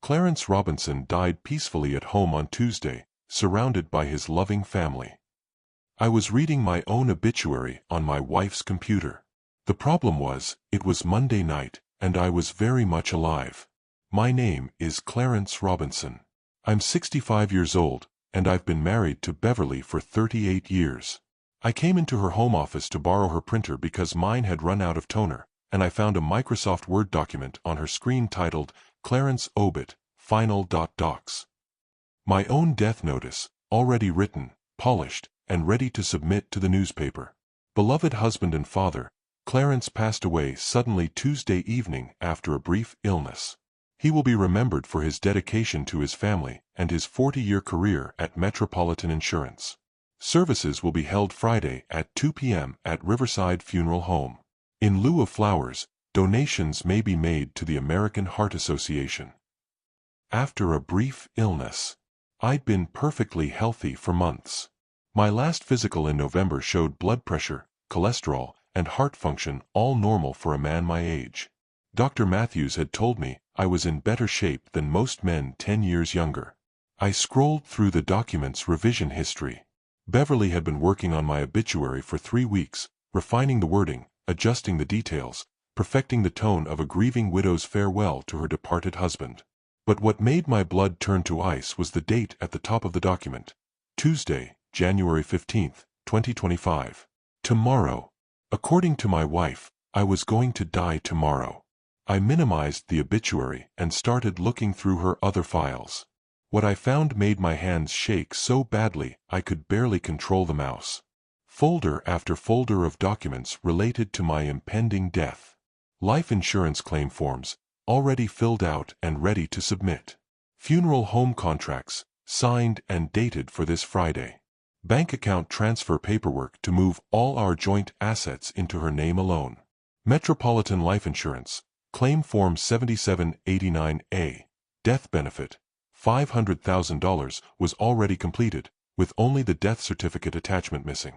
Clarence Robinson died peacefully at home on Tuesday, surrounded by his loving family. I was reading my own obituary on my wife's computer. The problem was, it was Monday night, and I was very much alive. My name is Clarence Robinson. I'm 65 years old, and I've been married to Beverly for 38 years. I came into her home office to borrow her printer because mine had run out of toner, and I found a Microsoft Word document on her screen titled, Clarence Obit, Final.docs. My own death notice, already written, polished, and ready to submit to the newspaper. Beloved husband and father, Clarence passed away suddenly Tuesday evening after a brief illness. He will be remembered for his dedication to his family and his 40-year career at Metropolitan Insurance. Services will be held Friday at 2 p.m. at Riverside Funeral Home. In lieu of flowers, donations may be made to the American Heart Association. After a brief illness, I'd been perfectly healthy for months. My last physical in November showed blood pressure, cholesterol, and heart function all normal for a man my age. Dr. Matthews had told me I was in better shape than most men 10 years younger. I scrolled through the document's revision history. Beverly had been working on my obituary for 3 weeks, refining the wording, adjusting the details, perfecting the tone of a grieving widow's farewell to her departed husband. But what made my blood turn to ice was the date at the top of the document. Tuesday, January 15, 2025. Tomorrow. According to my wife, I was going to die tomorrow. I minimized the obituary and started looking through her other files. What I found made my hands shake so badly I could barely control the mouse. Folder after folder of documents related to my impending death. Life insurance claim forms, already filled out and ready to submit. Funeral home contracts, signed and dated for this Friday. Bank account transfer paperwork to move all our joint assets into her name alone. Metropolitan Life Insurance, Claim Form 7789A, Death Benefit, $500,000 was already completed, with only the death certificate attachment missing.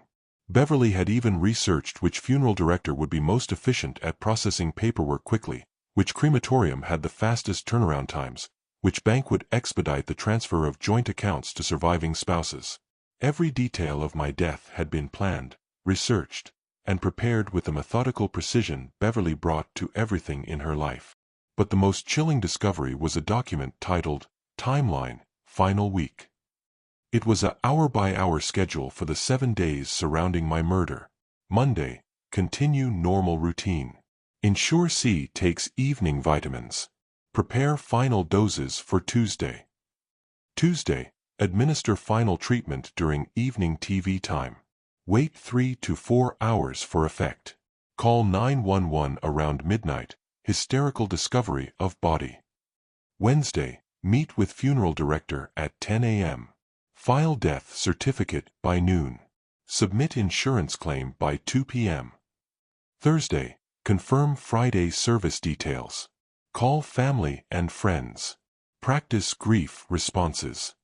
Beverly had even researched which funeral director would be most efficient at processing paperwork quickly, which crematorium had the fastest turnaround times, which bank would expedite the transfer of joint accounts to surviving spouses. Every detail of my death had been planned, researched, and prepared with the methodical precision Beverly brought to everything in her life. But the most chilling discovery was a document titled, Timeline, Final Week. It was a hour-by-hour schedule for the 7 days surrounding my murder. Monday, continue normal routine. Ensure C takes evening vitamins. Prepare final doses for Tuesday. Tuesday, administer final treatment during evening TV time. Wait 3 to 4 hours for effect. Call 911 around midnight. Hysterical discovery of body. Wednesday, meet with funeral director at 10 a.m. File death certificate by noon. Submit insurance claim by 2 p.m. Thursday, confirm Friday service details. Call family and friends. Practice grief responses.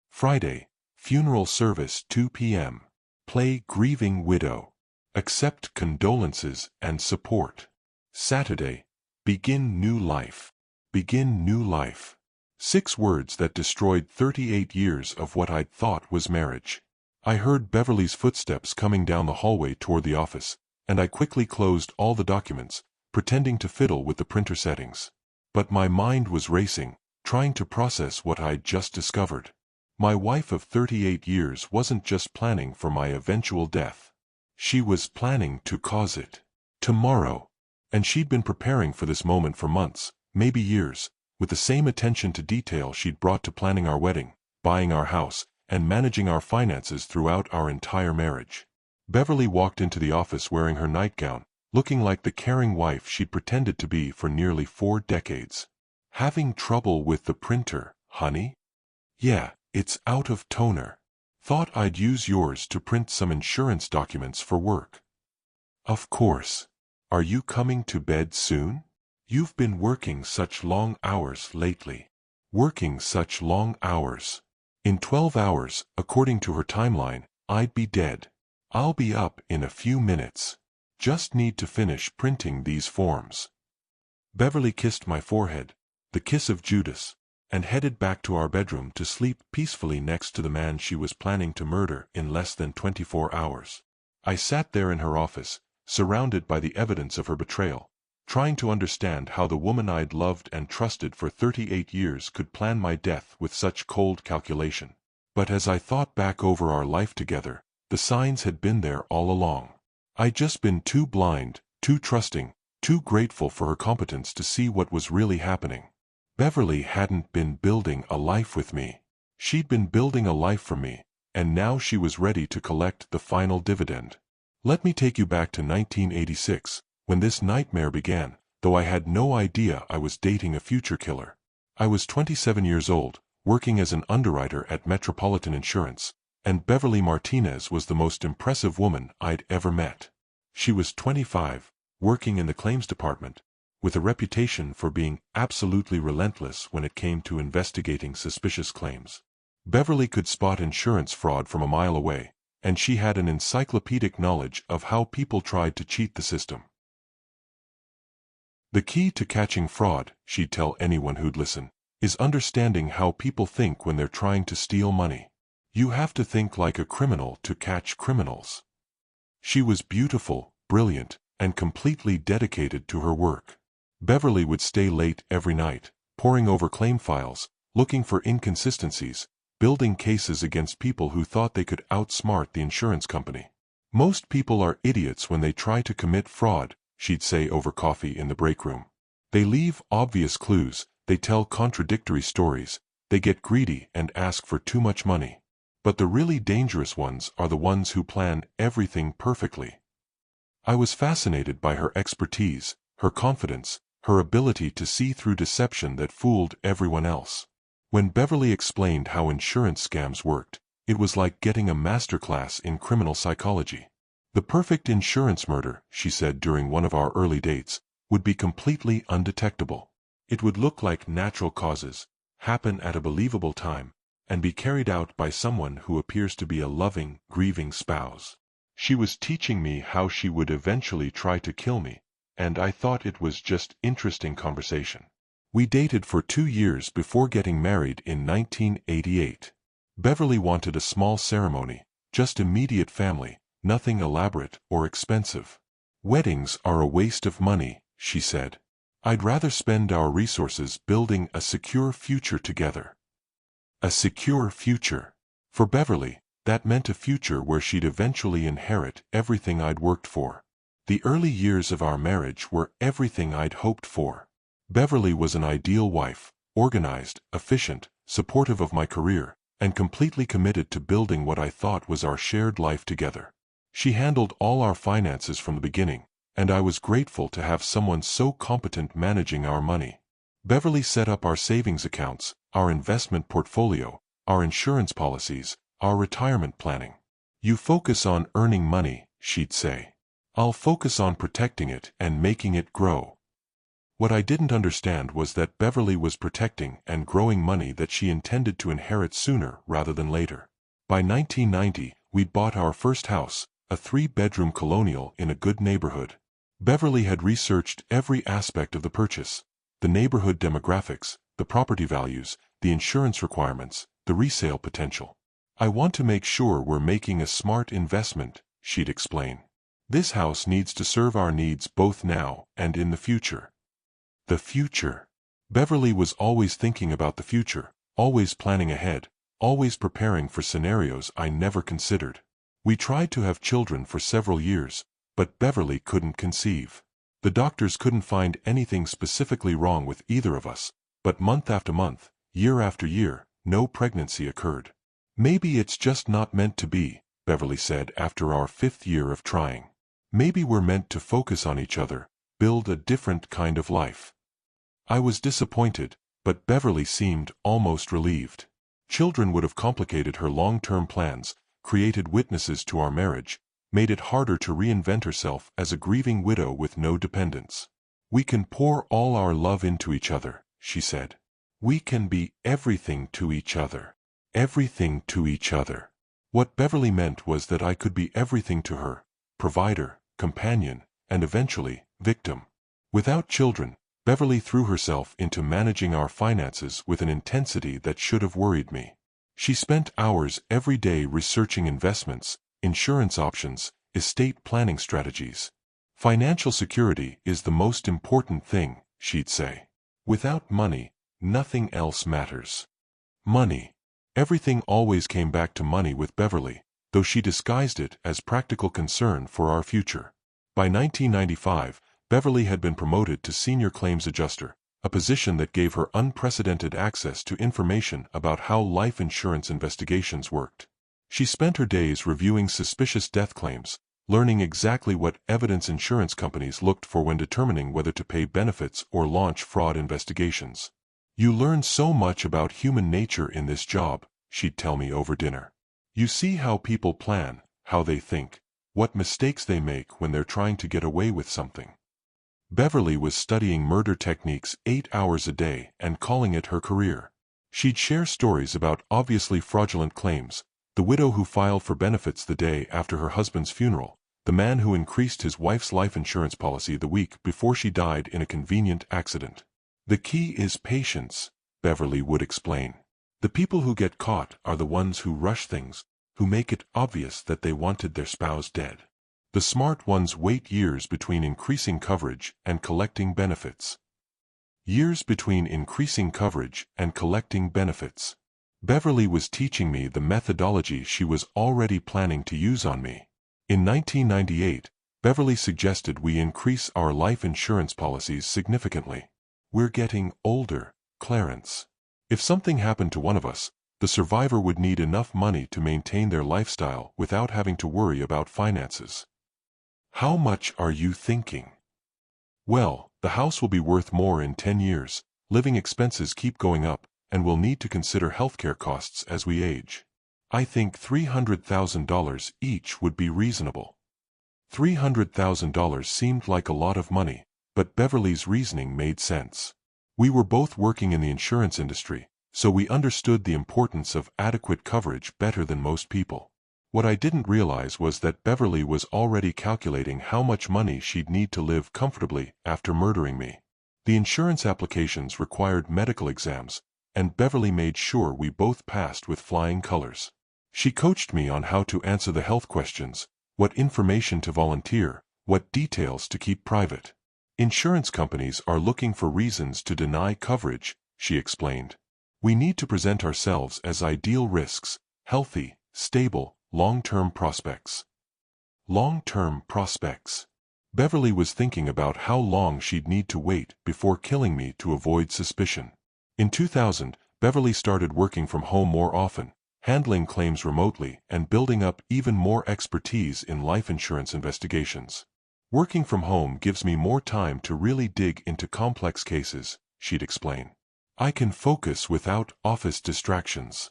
Friday, funeral service 2 p.m. Play grieving widow. Accept condolences and support. Saturday, begin new life. Begin new life. 6 words that destroyed 38 years of what I'd thought was marriage. I heard Beverly's footsteps coming down the hallway toward the office, and I quickly closed all the documents, pretending to fiddle with the printer settings. But my mind was racing, trying to process what I'd just discovered. My wife of 38 years wasn't just planning for my eventual death. She was planning to cause it. Tomorrow. And she'd been preparing for this moment for months, maybe years, with the same attention to detail she'd brought to planning our wedding, buying our house, and managing our finances throughout our entire marriage. Beverly walked into the office wearing her nightgown, looking like the caring wife she'd pretended to be for nearly 4 decades. Having trouble with the printer, honey? Yeah, it's out of toner. Thought I'd use yours to print some insurance documents for work. Of course. Are you coming to bed soon? You've been working such long hours lately. Working such long hours. In 12 hours, according to her timeline, I'd be dead. I'll be up in a few minutes. Just need to finish printing these forms. Beverly kissed my forehead, the kiss of Judas, and headed back to our bedroom to sleep peacefully next to the man she was planning to murder in less than 24 hours. I sat there in her office, surrounded by the evidence of her betrayal, trying to understand how the woman I'd loved and trusted for 38 years could plan my death with such cold calculation. But as I thought back over our life together, the signs had been there all along. I'd just been too blind, too trusting, too grateful for her competence to see what was really happening. Beverly hadn't been building a life with me. She'd been building a life for me, and now she was ready to collect the final dividend. Let me take you back to 1986, when this nightmare began, though I had no idea I was dating a future killer. I was 27 years old, working as an underwriter at Metropolitan Insurance, and Beverly Martinez was the most impressive woman I'd ever met. She was 25, working in the claims department, with a reputation for being absolutely relentless when it came to investigating suspicious claims. Beverly could spot insurance fraud from a mile away, and she had an encyclopedic knowledge of how people tried to cheat the system. The key to catching fraud, she'd tell anyone who'd listen, is understanding how people think when they're trying to steal money. You have to think like a criminal to catch criminals. She was beautiful, brilliant, and completely dedicated to her work. Beverly would stay late every night, poring over claim files, looking for inconsistencies, building cases against people who thought they could outsmart the insurance company. Most people are idiots when they try to commit fraud, she'd say over coffee in the break room. They leave obvious clues, they tell contradictory stories, they get greedy and ask for too much money. But the really dangerous ones are the ones who plan everything perfectly. I was fascinated by her expertise, her confidence, her ability to see through deception that fooled everyone else. When Beverly explained how insurance scams worked, it was like getting a masterclass in criminal psychology. The perfect insurance murder, she said during one of our early dates, would be completely undetectable. It would look like natural causes, happen at a believable time, and be carried out by someone who appears to be a loving, grieving spouse. She was teaching me how she would eventually try to kill me, and I thought it was just interesting conversation. We dated for 2 years before getting married in 1988. Beverly wanted a small ceremony, just immediate family, nothing elaborate or expensive. Weddings are a waste of money, she said. I'd rather spend our resources building a secure future together. A secure future. For Beverly, that meant a future where she'd eventually inherit everything I'd worked for. The early years of our marriage were everything I'd hoped for. Beverly was an ideal wife, organized, efficient, supportive of my career, and completely committed to building what I thought was our shared life together. She handled all our finances from the beginning, and I was grateful to have someone so competent managing our money. Beverly set up our savings accounts, our investment portfolio, our insurance policies, our retirement planning. You focus on earning money, she'd say. I'll focus on protecting it and making it grow. What I didn't understand was that Beverly was protecting and growing money that she intended to inherit sooner rather than later. By 1990, we'd bought our first house, a 3-bedroom colonial in a good neighborhood. Beverly had researched every aspect of the purchase: the neighborhood demographics, the property values, the insurance requirements, the resale potential. I want to make sure we're making a smart investment, she'd explain. This house needs to serve our needs both now and in the future. The future. Beverly was always thinking about the future, always planning ahead, always preparing for scenarios I never considered. We tried to have children for several years, but Beverly couldn't conceive. The doctors couldn't find anything specifically wrong with either of us, but month after month, year after year, no pregnancy occurred. Maybe it's just not meant to be, Beverly said after our 5th year of trying. Maybe we're meant to focus on each other, build a different kind of life. I was disappointed, but Beverly seemed almost relieved. Children would have complicated her long-term plans, created witnesses to our marriage, made it harder to reinvent herself as a grieving widow with no dependents. We can pour all our love into each other, she said. We can be everything to each other. Everything to each other. What Beverly meant was that I could be everything to her: provider, companion, and eventually, victim. Without children, Beverly threw herself into managing our finances with an intensity that should have worried me. She spent hours every day researching investments, insurance options, estate planning strategies. Financial security is the most important thing, she'd say. Without money, nothing else matters. Money. Everything always came back to money with Beverly, though she disguised it as practical concern for our future. By 1995, Beverly had been promoted to Senior Claims Adjuster, a position that gave her unprecedented access to information about how life insurance investigations worked. She spent her days reviewing suspicious death claims, learning exactly what evidence insurance companies looked for when determining whether to pay benefits or launch fraud investigations. "You learn so much about human nature in this job," she'd tell me over dinner. "You see how people plan, how they think, what mistakes they make when they're trying to get away with something." Beverly was studying murder techniques 8 hours a day and calling it her career. She'd share stories about obviously fraudulent claims, the widow who filed for benefits the day after her husband's funeral, the man who increased his wife's life insurance policy the week before she died in a convenient accident. "The key is patience," Beverly would explain. "The people who get caught are the ones who rush things, who make it obvious that they wanted their spouse dead. The smart ones wait years between increasing coverage and collecting benefits." Years between increasing coverage and collecting benefits. Beverly was teaching me the methodology she was already planning to use on me. In 1998, Beverly suggested we increase our life insurance policies significantly. "We're getting older, Clarence. If something happened to one of us, the survivor would need enough money to maintain their lifestyle without having to worry about finances." "How much are you thinking?" "Well, the house will be worth more in 10 years, living expenses keep going up, and we'll need to consider healthcare costs as we age. I think $300,000 each would be reasonable." $300,000 seemed like a lot of money, but Beverly's reasoning made sense. We were both working in the insurance industry, so we understood the importance of adequate coverage better than most people. What I didn't realize was that Beverly was already calculating how much money she'd need to live comfortably after murdering me. The insurance applications required medical exams, and Beverly made sure we both passed with flying colors. She coached me on how to answer the health questions, what information to volunteer, what details to keep private. "Insurance companies are looking for reasons to deny coverage," she explained. "We need to present ourselves as ideal risks, healthy, stable, long-term prospects." Long-term prospects. Beverly was thinking about how long she'd need to wait before killing me to avoid suspicion. In 2000, Beverly started working from home more often, handling claims remotely and building up even more expertise in life insurance investigations. "Working from home gives me more time to really dig into complex cases," she'd explain. "I can focus without office distractions."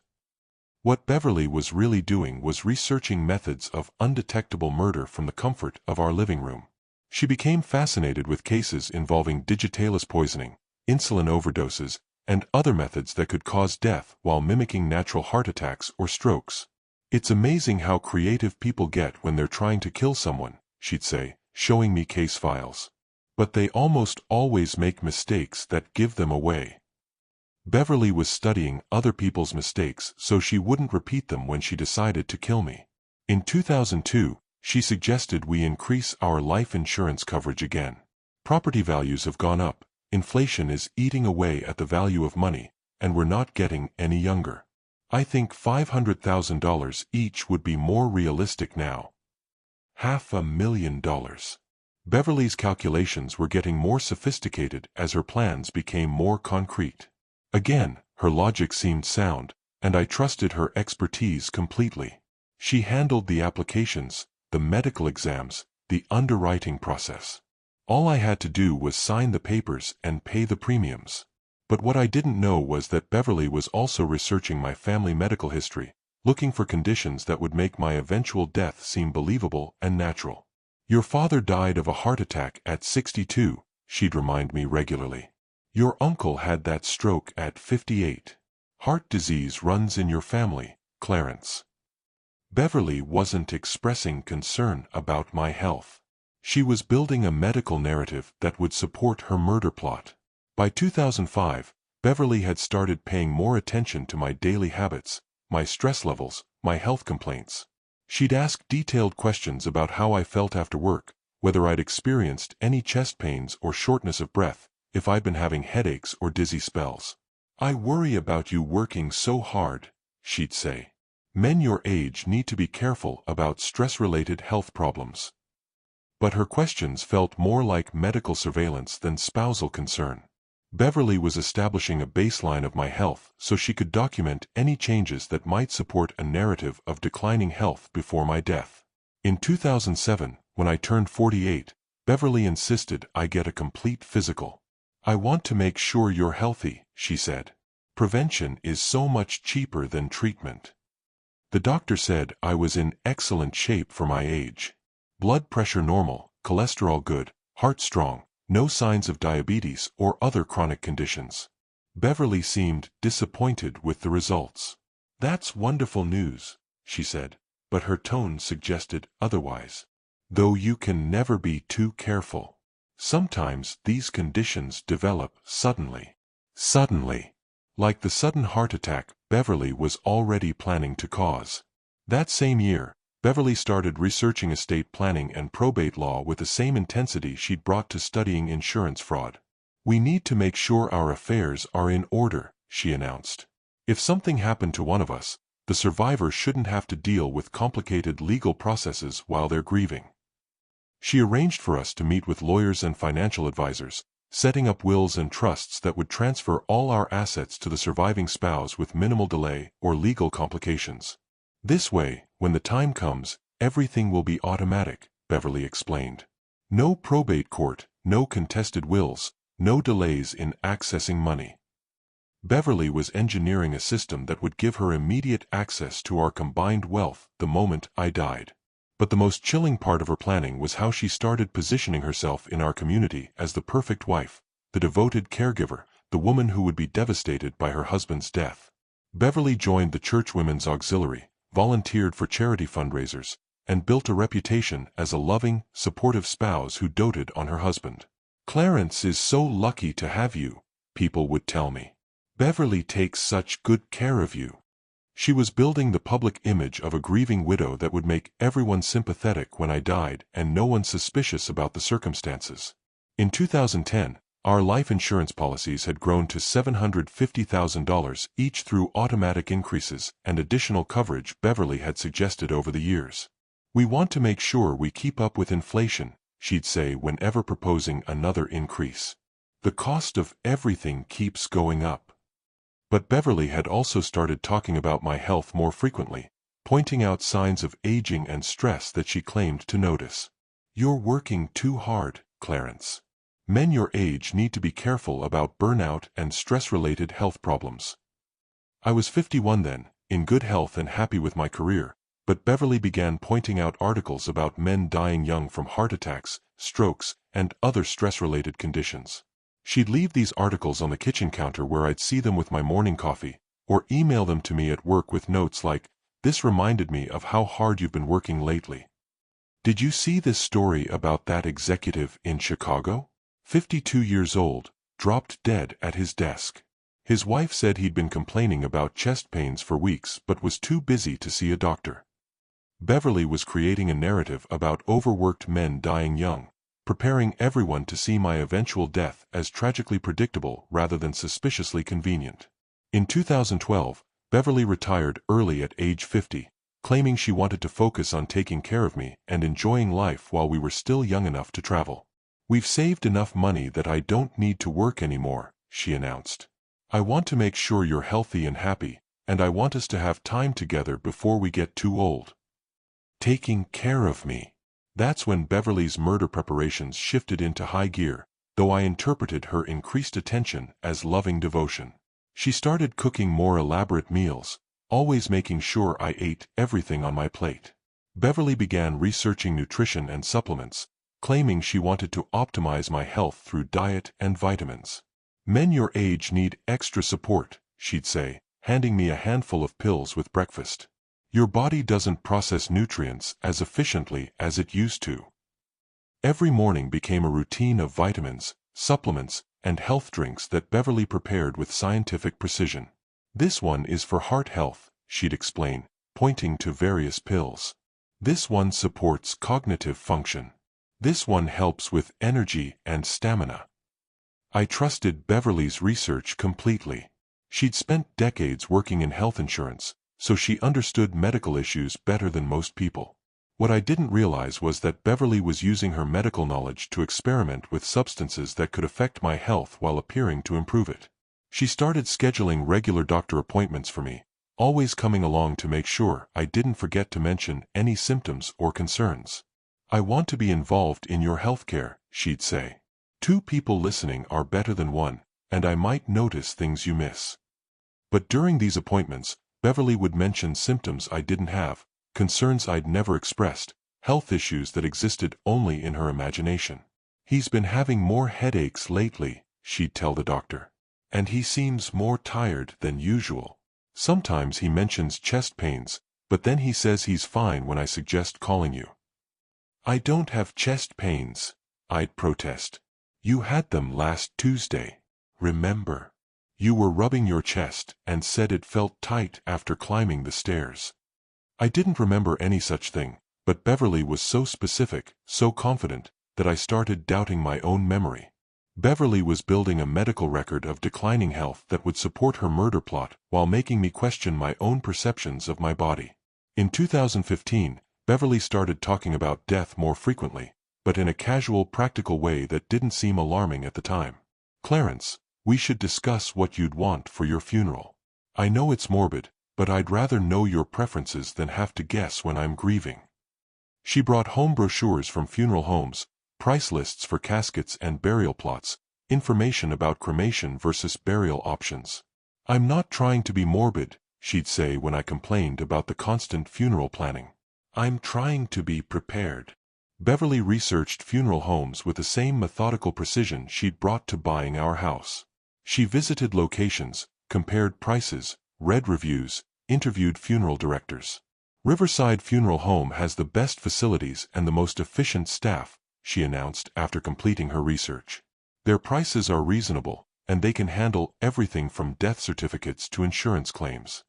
What Beverly was really doing was researching methods of undetectable murder from the comfort of our living room. She became fascinated with cases involving digitalis poisoning, insulin overdoses, and other methods that could cause death while mimicking natural heart attacks or strokes. "It's amazing how creative people get when they're trying to kill someone," she'd say, showing me case files. "But they almost always make mistakes that give them away." Beverly was studying other people's mistakes so she wouldn't repeat them when she decided to kill me. In 2002, she suggested we increase our life insurance coverage again. "Property values have gone up, inflation is eating away at the value of money, and we're not getting any younger. I think $500,000 each would be more realistic now." $500,000. Beverly's calculations were getting more sophisticated as her plans became more concrete. Again, her logic seemed sound, and I trusted her expertise completely. She handled the applications, the medical exams, the underwriting process. All I had to do was sign the papers and pay the premiums. But what I didn't know was that Beverly was also researching my family medical history, looking for conditions that would make my eventual death seem believable and natural. "Your father died of a heart attack at 62, she'd remind me regularly. "Your uncle had that stroke at 58. Heart disease runs in your family, Clarence." Beverly wasn't expressing concern about my health. She was building a medical narrative that would support her murder plot. By 2005, Beverly had started paying more attention to my daily habits, my stress levels, my health complaints. She'd ask detailed questions about how I felt after work, whether I'd experienced any chest pains or shortness of breath, if I'd been having headaches or dizzy spells. "I worry about you working so hard," she'd say. "Men your age need to be careful about stress-related health problems." But her questions felt more like medical surveillance than spousal concern. Beverly was establishing a baseline of my health so she could document any changes that might support a narrative of declining health before my death. In 2007, when I turned 48, Beverly insisted I get a complete physical. "I want to make sure you're healthy," she said. "Prevention is so much cheaper than treatment." The doctor said I was in excellent shape for my age. Blood pressure normal, cholesterol good, heart strong, no signs of diabetes or other chronic conditions. Beverly seemed disappointed with the results. "That's wonderful news," she said, but her tone suggested otherwise. "Though you can never be too careful. Sometimes these conditions develop suddenly." Suddenly. Like the sudden heart attack Beverly was already planning to cause. That same year, Beverly started researching estate planning and probate law with the same intensity she'd brought to studying insurance fraud. "We need to make sure our affairs are in order," she announced. "If something happened to one of us, the survivor shouldn't have to deal with complicated legal processes while they're grieving." She arranged for us to meet with lawyers and financial advisors, setting up wills and trusts that would transfer all our assets to the surviving spouse with minimal delay or legal complications. "This way, when the time comes, everything will be automatic," Beverly explained. "No probate court, no contested wills, no delays in accessing money." Beverly was engineering a system that would give her immediate access to our combined wealth the moment I died. But the most chilling part of her planning was how she started positioning herself in our community as the perfect wife, the devoted caregiver, the woman who would be devastated by her husband's death. Beverly joined the Church Women's Auxiliary, volunteered for charity fundraisers, and built a reputation as a loving, supportive spouse who doted on her husband. "Clarence is so lucky to have you," people would tell me. "Beverly takes such good care of you." She was building the public image of a grieving widow that would make everyone sympathetic when I died and no one suspicious about the circumstances. In 2010, our life insurance policies had grown to $750,000 each through automatic increases and additional coverage Beverly had suggested over the years. "We want to make sure we keep up with inflation," she'd say whenever proposing another increase. "The cost of everything keeps going up." But Beverly had also started talking about my health more frequently, pointing out signs of aging and stress that she claimed to notice. "You're working too hard, Clarence. Men your age need to be careful about burnout and stress-related health problems." I was 51 then, in good health and happy with my career, but Beverly began pointing out articles about men dying young from heart attacks, strokes, and other stress-related conditions. She'd leave these articles on the kitchen counter where I'd see them with my morning coffee, or email them to me at work with notes like, "This reminded me of how hard you've been working lately. Did you see this story about that executive in Chicago? 52 years old, dropped dead at his desk. His wife said he'd been complaining about chest pains for weeks but was too busy to see a doctor." Beverly was creating a narrative about overworked men dying young, preparing everyone to see my eventual death as tragically predictable rather than suspiciously convenient. In 2012, Beverly retired early at age 50, claiming she wanted to focus on taking care of me and enjoying life while we were still young enough to travel. "We've saved enough money that I don't need to work anymore," she announced. "I want to make sure you're healthy and happy, and I want us to have time together before we get too old." Taking care of me. That's when Beverly's murder preparations shifted into high gear, though I interpreted her increased attention as loving devotion. She started cooking more elaborate meals, always making sure I ate everything on my plate. Beverly began researching nutrition and supplements, claiming she wanted to optimize my health through diet and vitamins. "Men your age need extra support," she'd say, handing me a handful of pills with breakfast. "Your body doesn't process nutrients as efficiently as it used to." Every morning became a routine of vitamins, supplements, and health drinks that Beverly prepared with scientific precision. "This one is for heart health," she'd explain, pointing to various pills. "This one supports cognitive function. This one helps with energy and stamina." I trusted Beverly's research completely. She'd spent decades working in health insurance, so she understood medical issues better than most people. What I didn't realize was that Beverly was using her medical knowledge to experiment with substances that could affect my health while appearing to improve it. She started scheduling regular doctor appointments for me, always coming along to make sure I didn't forget to mention any symptoms or concerns. "I want to be involved in your healthcare," she'd say. "Two people listening are better than one, and I might notice things you miss." But during these appointments, Beverly would mention symptoms I didn't have, concerns I'd never expressed, health issues that existed only in her imagination. "He's been having more headaches lately," she'd tell the doctor. "And he seems more tired than usual. Sometimes he mentions chest pains, but then he says he's fine when I suggest calling you." "I don't have chest pains," I'd protest. "You had them last Tuesday. Remember? You were rubbing your chest and said it felt tight after climbing the stairs." I didn't remember any such thing, but Beverly was so specific, so confident, that I started doubting my own memory. Beverly was building a medical record of declining health that would support her murder plot while making me question my own perceptions of my body. In 2015, Beverly started talking about death more frequently, but in a casual, practical way that didn't seem alarming at the time. "Clarence, we should discuss what you'd want for your funeral. I know it's morbid, but I'd rather know your preferences than have to guess when I'm grieving." She brought home brochures from funeral homes, price lists for caskets and burial plots, information about cremation versus burial options. "I'm not trying to be morbid," she'd say when I complained about the constant funeral planning. "I'm trying to be prepared." Beverly researched funeral homes with the same methodical precision she'd brought to buying our house. She visited locations, compared prices, read reviews, interviewed funeral directors. "Riverside Funeral Home has the best facilities and the most efficient staff," she announced after completing her research. "Their prices are reasonable, and they can handle everything from death certificates to insurance claims."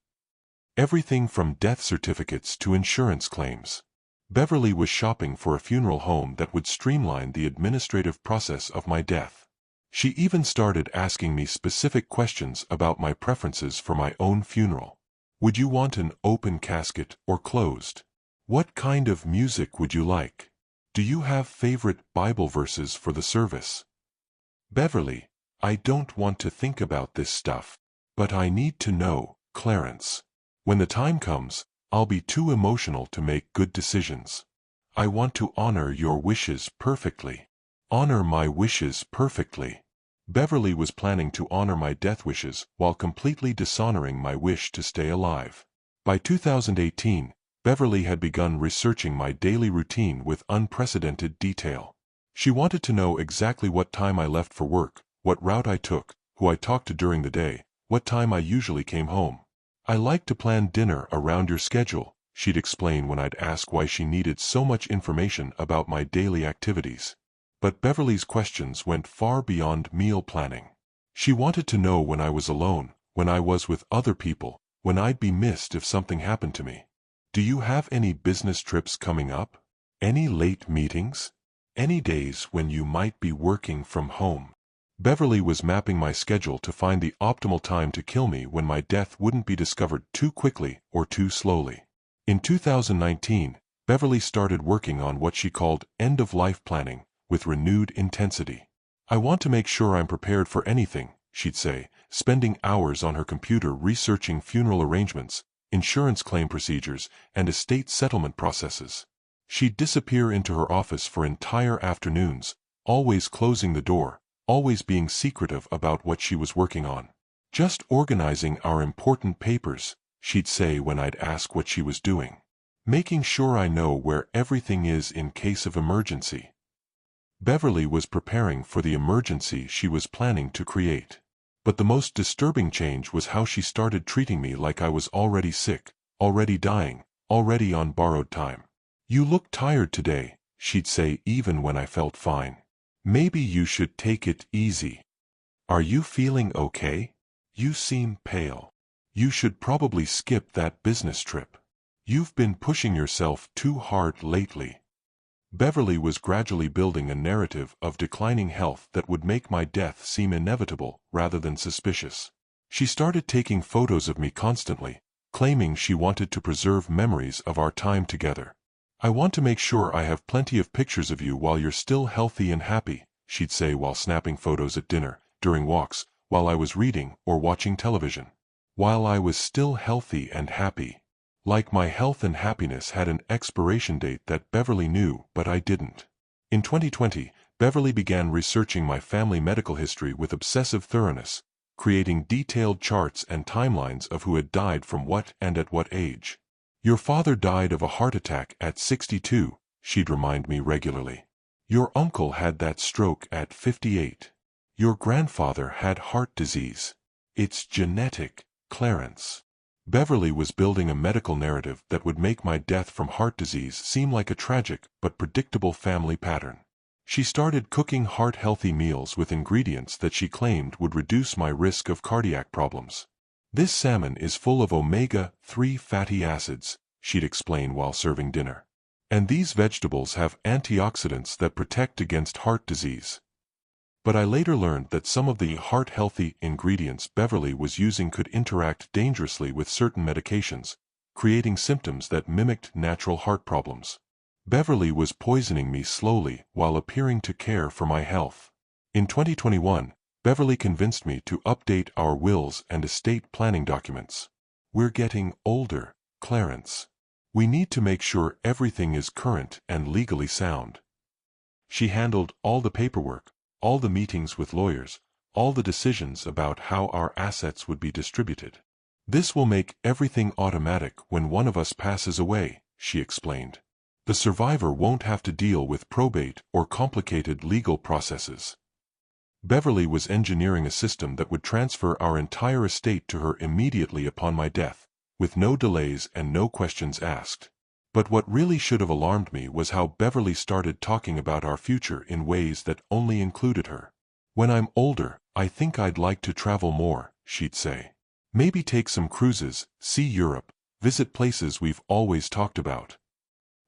Everything from death certificates to insurance claims. Beverly was shopping for a funeral home that would streamline the administrative process of my death. She even started asking me specific questions about my preferences for my own funeral. "Would you want an open casket or closed? What kind of music would you like? Do you have favorite Bible verses for the service?" "Beverly, I don't want to think about this stuff. But I need to know, Clarence. When the time comes, I'll be too emotional to make good decisions. I want to honor your wishes perfectly. Honor my wishes perfectly." Beverly was planning to honor my death wishes while completely dishonoring my wish to stay alive. By 2018, Beverly had begun researching my daily routine with unprecedented detail. She wanted to know exactly what time I left for work, what route I took, who I talked to during the day, what time I usually came home. "I like to plan dinner around your schedule," she'd explain when I'd ask why she needed so much information about my daily activities. But Beverly's questions went far beyond meal planning. She wanted to know when I was alone, when I was with other people, when I'd be missed if something happened to me. "Do you have any business trips coming up? Any late meetings? Any days when you might be working from home?" Beverly was mapping my schedule to find the optimal time to kill me when my death wouldn't be discovered too quickly or too slowly. In 2019, Beverly started working on what she called end-of-life planning, with renewed intensity. "I want to make sure I'm prepared for anything," she'd say, spending hours on her computer researching funeral arrangements, insurance claim procedures, and estate settlement processes. She'd disappear into her office for entire afternoons, always closing the door, always being secretive about what she was working on. "Just organizing our important papers," she'd say when I'd ask what she was doing. "Making sure I know where everything is in case of emergency." Beverly was preparing for the emergency she was planning to create. But the most disturbing change was how she started treating me like I was already sick, already dying, already on borrowed time. "You look tired today," she'd say even when I felt fine. "Maybe you should take it easy." Are you feeling okay? You seem pale. You should probably skip that business trip. You've been pushing yourself too hard lately. Beverly was gradually building a narrative of declining health that would make my death seem inevitable rather than suspicious. She started taking photos of me constantly, claiming she wanted to preserve memories of our time together. I want to make sure I have plenty of pictures of you while you're still healthy and happy, she'd say while snapping photos at dinner, during walks, while I was reading or watching television. While I was still healthy and happy. Like my health and happiness had an expiration date that Beverly knew, but I didn't. In 2020, Beverly began researching my family medical history with obsessive thoroughness, creating detailed charts and timelines of who had died from what and at what age. Your father died of a heart attack at 62, she'd remind me regularly. Your uncle had that stroke at 58. Your grandfather had heart disease. It's genetic, Clarence. Beverly was building a medical narrative that would make my death from heart disease seem like a tragic but predictable family pattern. She started cooking heart-healthy meals with ingredients that she claimed would reduce my risk of cardiac problems. This salmon is full of omega-3 fatty acids, she'd explain while serving dinner. And these vegetables have antioxidants that protect against heart disease. But I later learned that some of the heart-healthy ingredients Beverly was using could interact dangerously with certain medications, creating symptoms that mimicked natural heart problems. Beverly was poisoning me slowly while appearing to care for my health. In 2021, Beverly convinced me to update our wills and estate planning documents. We're getting older, Clarence. We need to make sure everything is current and legally sound. She handled all the paperwork, all the meetings with lawyers, all the decisions about how our assets would be distributed. This will make everything automatic when one of us passes away, she explained. The survivor won't have to deal with probate or complicated legal processes. Beverly was engineering a system that would transfer our entire estate to her immediately upon my death, with no delays and no questions asked. But what really should have alarmed me was how Beverly started talking about our future in ways that only included her. When I'm older, I think I'd like to travel more, she'd say. Maybe take some cruises, see Europe, visit places we've always talked about.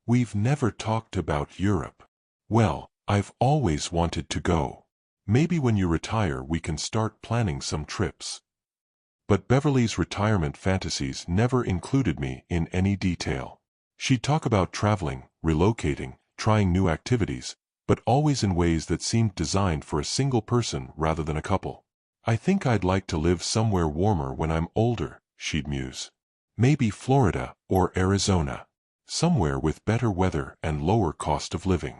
We've never talked about Europe. Well, I've always wanted to go. Maybe when you retire we can start planning some trips. But Beverly's retirement fantasies never included me in any detail. She'd talk about traveling, relocating, trying new activities, but always in ways that seemed designed for a single person rather than a couple. I think I'd like to live somewhere warmer when I'm older, she'd muse. Maybe Florida or Arizona. Somewhere with better weather and lower cost of living.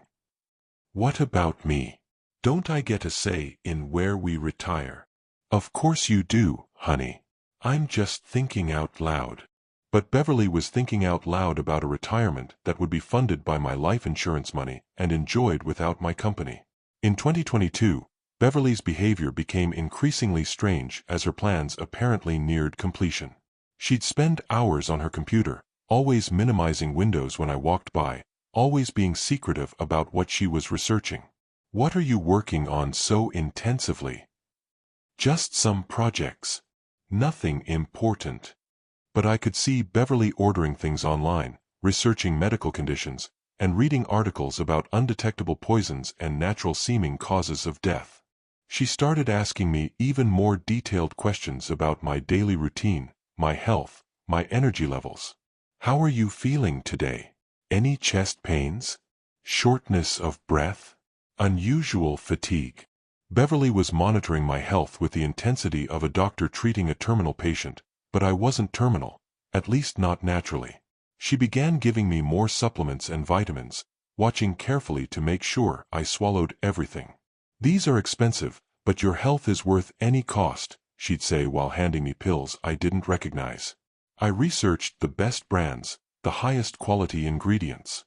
What about me? Don't I get a say in where we retire? Of course you do, honey. I'm just thinking out loud. But Beverly was thinking out loud about a retirement that would be funded by my life insurance money and enjoyed without my company. In 2022, Beverly's behavior became increasingly strange as her plans apparently neared completion. She'd spend hours on her computer, always minimizing windows when I walked by, always being secretive about what she was researching. What are you working on so intensively? Just some projects. Nothing important. But I could see Beverly ordering things online, researching medical conditions, and reading articles about undetectable poisons and natural-seeming causes of death. She started asking me even more detailed questions about my daily routine, my health, my energy levels. How are you feeling today? Any chest pains? Shortness of breath? Unusual fatigue? Beverly was monitoring my health with the intensity of a doctor treating a terminal patient, but I wasn't terminal, at least not naturally. She began giving me more supplements and vitamins, watching carefully to make sure I swallowed everything. These are expensive, but your health is worth any cost, she'd say while handing me pills I didn't recognize. I researched the best brands, the highest quality ingredients.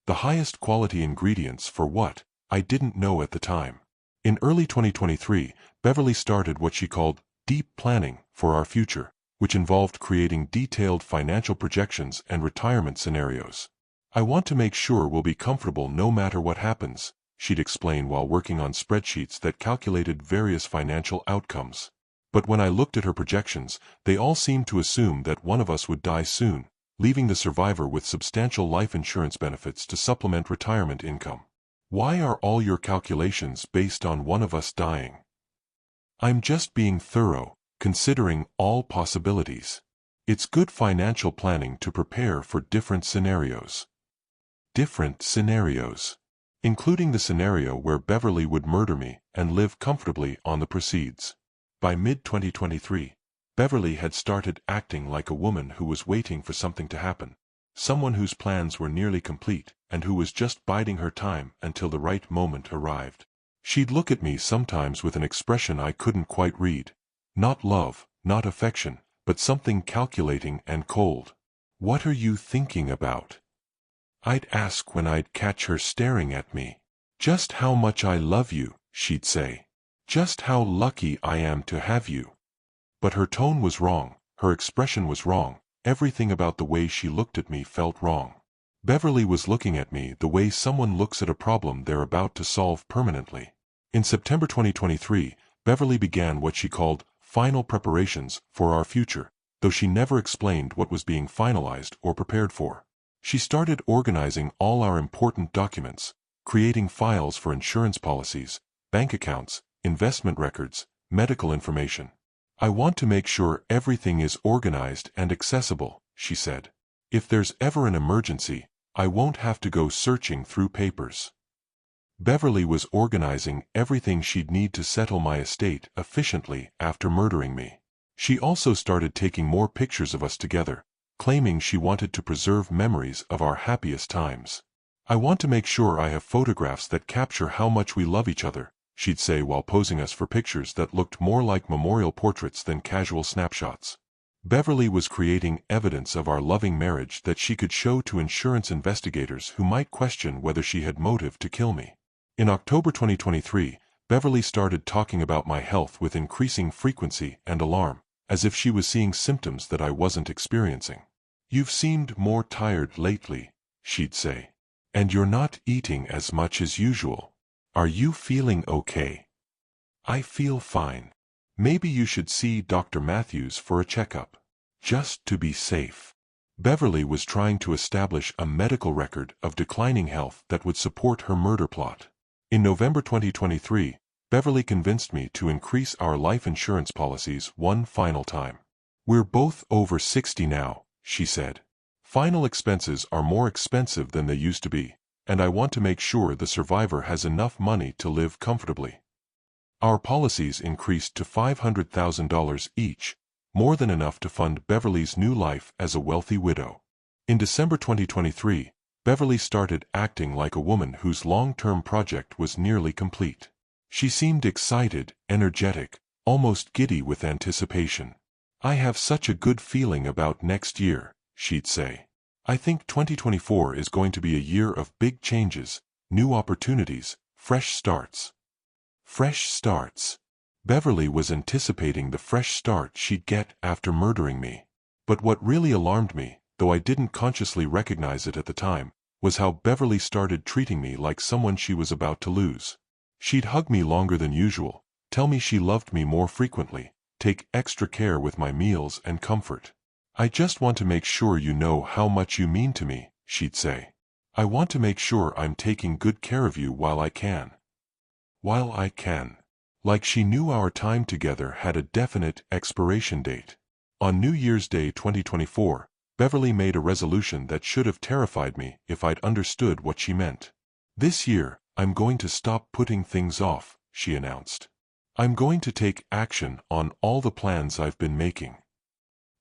The highest quality ingredients for what? I didn't know at the time. In early 2023, Beverly started what she called deep planning for our future, which involved creating detailed financial projections and retirement scenarios. I want to make sure we'll be comfortable no matter what happens, she'd explain while working on spreadsheets that calculated various financial outcomes. But when I looked at her projections, they all seemed to assume that one of us would die soon, leaving the survivor with substantial life insurance benefits to supplement retirement income. Why are all your calculations based on one of us dying? I'm just being thorough, considering all possibilities. It's good financial planning to prepare for different scenarios. Different scenarios. Including the scenario where Beverly would murder me and live comfortably on the proceeds. By mid-2023, Beverly had started acting like a woman who was waiting for something to happen, someone whose plans were nearly complete and who was just biding her time until the right moment arrived. She'd look at me sometimes with an expression I couldn't quite read. Not love, not affection, but something calculating and cold. "What are you thinking about?" I'd ask when I'd catch her staring at me. "Just how much I love you," she'd say. "Just how lucky I am to have you." But her tone was wrong, her expression was wrong, everything about the way she looked at me felt wrong. Beverly was looking at me the way someone looks at a problem they're about to solve permanently. In September 2023, Beverly began what she called final preparations for our future, though she never explained what was being finalized or prepared for. She started organizing all our important documents, creating files for insurance policies, bank accounts, investment records, medical information. "I want to make sure everything is organized and accessible," she said. "If there's ever an emergency, I won't have to go searching through papers." Beverly was organizing everything she'd need to settle my estate efficiently after murdering me. She also started taking more pictures of us together, claiming she wanted to preserve memories of our happiest times. "I want to make sure I have photographs that capture how much we love each other," she'd say while posing us for pictures that looked more like memorial portraits than casual snapshots. Beverly was creating evidence of our loving marriage that she could show to insurance investigators who might question whether she had motive to kill me. In October 2023, Beverly started talking about my health with increasing frequency and alarm, as if she was seeing symptoms that I wasn't experiencing. "You've seemed more tired lately," she'd say. "And you're not eating as much as usual. Are you feeling okay?" "I feel fine. Maybe you should see Dr. Matthews for a checkup. Just to be safe." Beverly was trying to establish a medical record of declining health that would support her murder plot. In November 2023, Beverly convinced me to increase our life insurance policies one final time. "We're both over 60 now," she said. "Final expenses are more expensive than they used to be, and I want to make sure the survivor has enough money to live comfortably." Our policies increased to $500,000 each, more than enough to fund Beverly's new life as a wealthy widow. In December 2023, Beverly started acting like a woman whose long-term project was nearly complete. She seemed excited, energetic, almost giddy with anticipation. "I have such a good feeling about next year," she'd say. "I think 2024 is going to be a year of big changes, new opportunities, fresh starts." Fresh starts. Beverly was anticipating the fresh start she'd get after murdering me. But what really alarmed me, though I didn't consciously recognize it at the time, was how Beverly started treating me like someone she was about to lose. She'd hug me longer than usual, tell me she loved me more frequently, take extra care with my meals and comfort. "I just want to make sure you know how much you mean to me," she'd say. "I want to make sure I'm taking good care of you while I can." While I can. Like she knew our time together had a definite expiration date. On New Year's Day 2024, Beverly made a resolution that should have terrified me if I'd understood what she meant. "This year, I'm going to stop putting things off," she announced. "I'm going to take action on all the plans I've been making."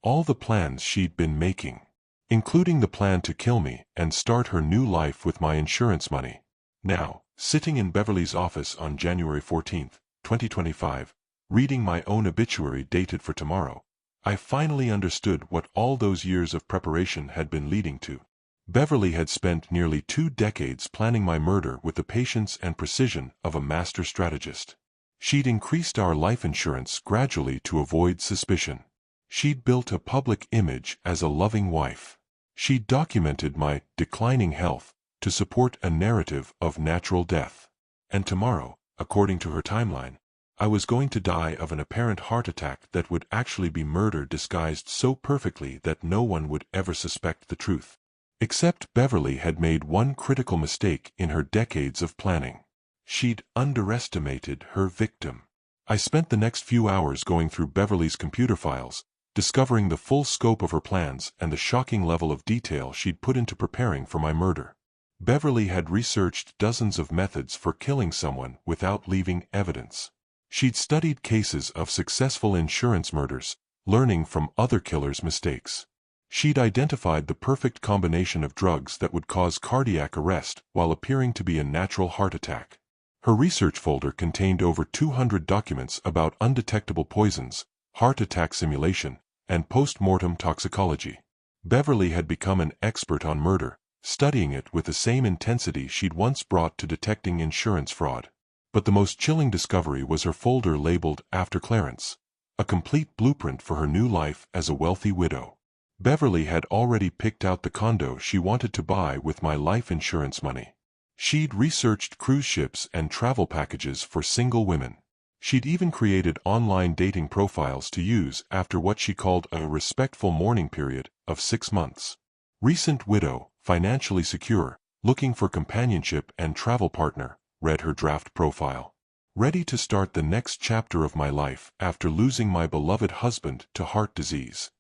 All the plans she'd been making, including the plan to kill me and start her new life with my insurance money. Now, sitting in Beverly's office on January 14, 2025, reading my own obituary dated for tomorrow, I finally understood what all those years of preparation had been leading to. Beverly had spent nearly 2 decades planning my murder with the patience and precision of a master strategist. She'd increased our life insurance gradually to avoid suspicion. She'd built a public image as a loving wife. She'd documented my declining health to support a narrative of natural death. And tomorrow, according to her timeline, I was going to die of an apparent heart attack that would actually be murder disguised so perfectly that no one would ever suspect the truth. Except Beverly had made one critical mistake in her decades of planning. She'd underestimated her victim. I spent the next few hours going through Beverly's computer files, discovering the full scope of her plans and the shocking level of detail she'd put into preparing for my murder. Beverly had researched dozens of methods for killing someone without leaving evidence. She'd studied cases of successful insurance murders, learning from other killers' mistakes. She'd identified the perfect combination of drugs that would cause cardiac arrest while appearing to be a natural heart attack. Her research folder contained over 200 documents about undetectable poisons, heart attack simulation, and post-mortem toxicology. Beverly had become an expert on murder, studying it with the same intensity she'd once brought to detecting insurance fraud. But the most chilling discovery was her folder labeled After Clarence, a complete blueprint for her new life as a wealthy widow. Beverly had already picked out the condo she wanted to buy with my life insurance money. She'd researched cruise ships and travel packages for single women. She'd even created online dating profiles to use after what she called a respectful mourning period of 6 months. Recent widow, financially secure, looking for companionship and travel partner, read her draft profile. Ready to start the next chapter of my life after losing my beloved husband to heart disease.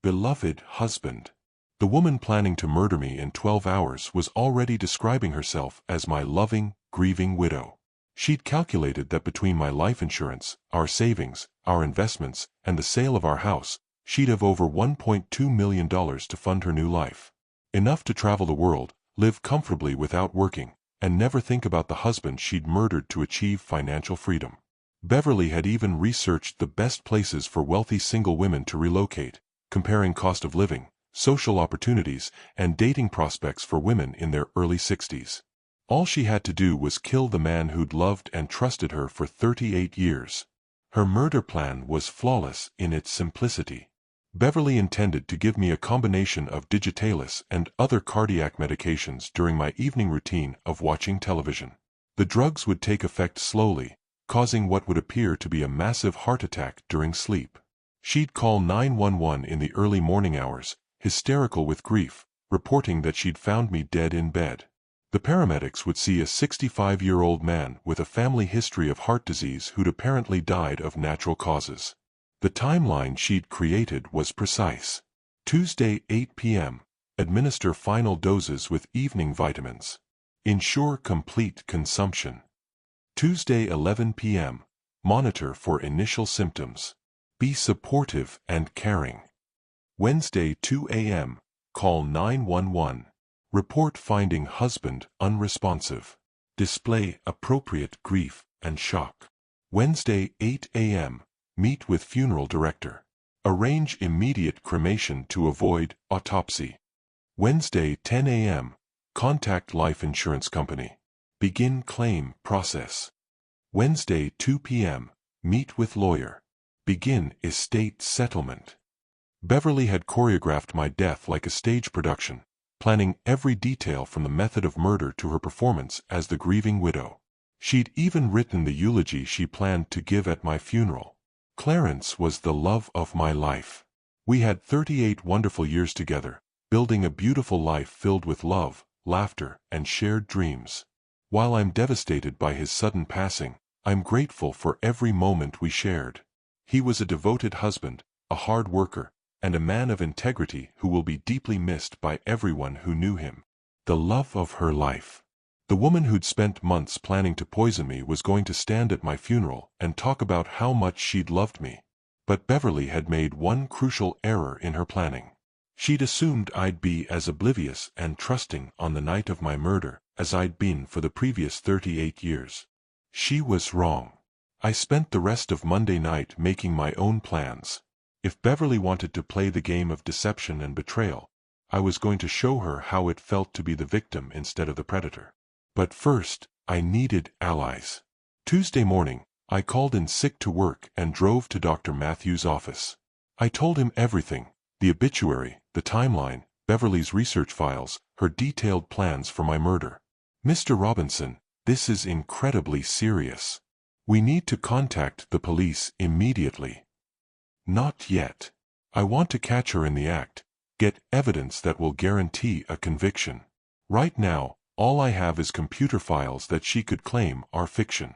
Beloved husband. The woman planning to murder me in 12 hours was already describing herself as my loving, grieving widow. She'd calculated that between my life insurance, our savings, our investments, and the sale of our house, she'd have over $1.2 million to fund her new life. Enough to travel the world, live comfortably without working, and never think about the husband she'd murdered to achieve financial freedom. Beverly had even researched the best places for wealthy single women to relocate, comparing cost of living, social opportunities, and dating prospects for women in their early 60s. All she had to do was kill the man who'd loved and trusted her for 38 years. Her murder plan was flawless in its simplicity. Beverly intended to give me a combination of digitalis and other cardiac medications during my evening routine of watching television. The drugs would take effect slowly, causing what would appear to be a massive heart attack during sleep. She'd call 911 in the early morning hours, hysterical with grief, reporting that she'd found me dead in bed. The paramedics would see a 65-year-old man with a family history of heart disease who'd apparently died of natural causes. The timeline she'd created was precise. Tuesday, 8 p.m. Administer final doses with evening vitamins. Ensure complete consumption. Tuesday, 11 p.m. Monitor for initial symptoms. Be supportive and caring. Wednesday, 2 a.m. Call 911. Report finding husband unresponsive. Display appropriate grief and shock. Wednesday, 8 a.m. Meet with funeral director. Arrange immediate cremation to avoid autopsy. Wednesday, 10 a.m. Contact life insurance company. Begin claim process. Wednesday, 2 p.m. Meet with lawyer. Begin estate settlement. Beverly had choreographed my death like a stage production, planning every detail from the method of murder to her performance as the grieving widow. She'd even written the eulogy she planned to give at my funeral. Clarence was the love of my life. We had 38 wonderful years together, building a beautiful life filled with love, laughter, and shared dreams. While I'm devastated by his sudden passing, I'm grateful for every moment we shared. He was a devoted husband, a hard worker, and a man of integrity who will be deeply missed by everyone who knew him. The love of her life. The woman who'd spent months planning to poison me was going to stand at my funeral and talk about how much she'd loved me. But Beverly had made one crucial error in her planning. She'd assumed I'd be as oblivious and trusting on the night of my murder as I'd been for the previous 38 years. She was wrong. I spent the rest of Monday night making my own plans. If Beverly wanted to play the game of deception and betrayal, I was going to show her how it felt to be the victim instead of the predator. But first, I needed allies. Tuesday morning, I called in sick to work and drove to Dr. Matthews' office. I told him everything: the obituary, the timeline, Beverly's research files, her detailed plans for my murder. "Mr. Robinson," This is incredibly serious. We need to contact the police immediately. Not yet. I want to catch her in the act, get evidence that will guarantee a conviction. Right now, all I have is computer files that she could claim are fiction.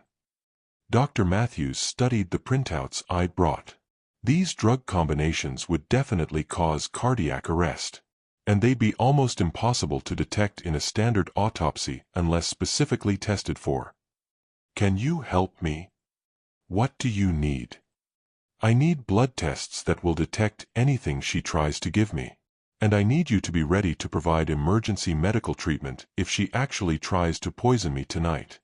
Dr. Matthews studied the printouts I'd brought. These drug combinations would definitely cause cardiac arrest, and they'd be almost impossible to detect in a standard autopsy unless specifically tested for. Can you help me? What do you need? I need blood tests that will detect anything she tries to give me. And I need you to be ready to provide emergency medical treatment if she actually tries to poison me tonight.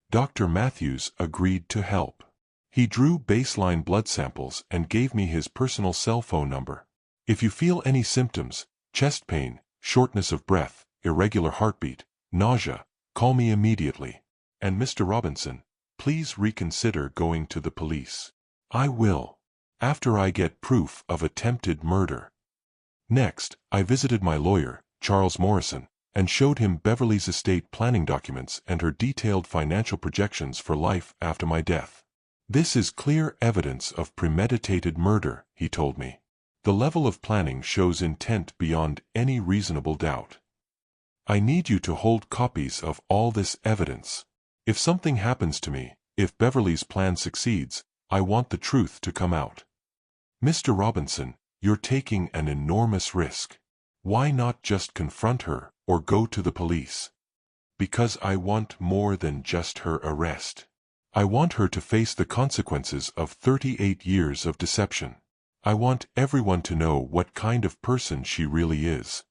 Dr. Matthews agreed to help. He drew baseline blood samples and gave me his personal cell phone number. If you feel any symptoms, chest pain, shortness of breath, irregular heartbeat, nausea, call me immediately. And Mr. Robinson, please reconsider going to the police. I will. After I get proof of attempted murder. Next, I visited my lawyer, Charles Morrison, and showed him Beverly's estate planning documents and her detailed financial projections for life after my death. This is clear evidence of premeditated murder, he told me. The level of planning shows intent beyond any reasonable doubt. I need you to hold copies of all this evidence. If something happens to me, if Beverly's plan succeeds, I want the truth to come out. Mr. Robinson, you're taking an enormous risk. Why not just confront her or go to the police? Because I want more than just her arrest. I want her to face the consequences of 38 years of deception. I want everyone to know what kind of person she really is.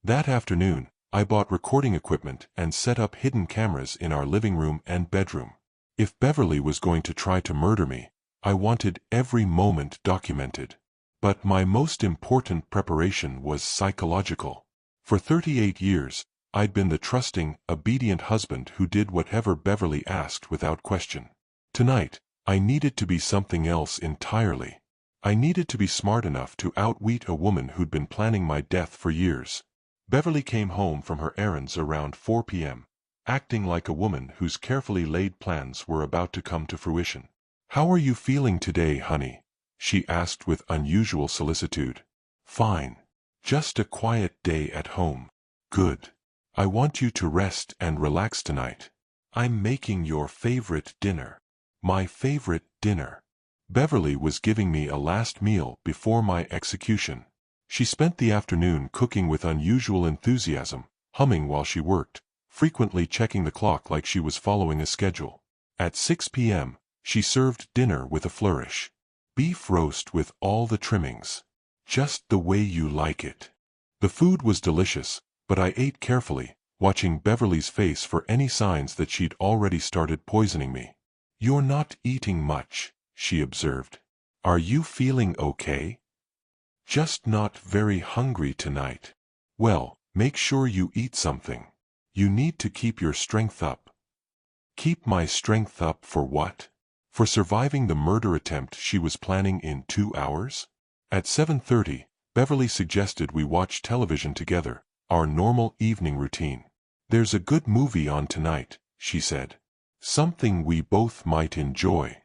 That afternoon, I bought recording equipment and set up hidden cameras in our living room and bedroom. If Beverly was going to try to murder me, I wanted every moment documented. But my most important preparation was psychological. For 38 years, I'd been the trusting, obedient husband who did whatever Beverly asked without question. Tonight, I needed to be something else entirely. I needed to be smart enough to outwit a woman who'd been planning my death for years. Beverly came home from her errands around 4 p.m., acting like a woman whose carefully laid plans were about to come to fruition. "How are you feeling today, honey?" she asked with unusual solicitude. "Fine. Just a quiet day at home." "Good. I want you to rest and relax tonight. I'm making your favorite dinner." My favorite dinner. Beverly was giving me a last meal before my execution. She spent the afternoon cooking with unusual enthusiasm, humming while she worked, frequently checking the clock like she was following a schedule. At 6 p.m., she served dinner with a flourish. Beef roast with all the trimmings. Just the way you like it. The food was delicious, but I ate carefully, watching Beverly's face for any signs that she'd already started poisoning me. "You're not eating much," she observed. "Are you feeling okay?" "Just not very hungry tonight." "Well, make sure you eat something. You need to keep your strength up." Keep my strength up for what? For surviving the murder attempt she was planning in 2 hours? At 7:30, Beverly suggested we watch television together, our normal evening routine. "There's a good movie on tonight," she said. "Something we both might enjoy."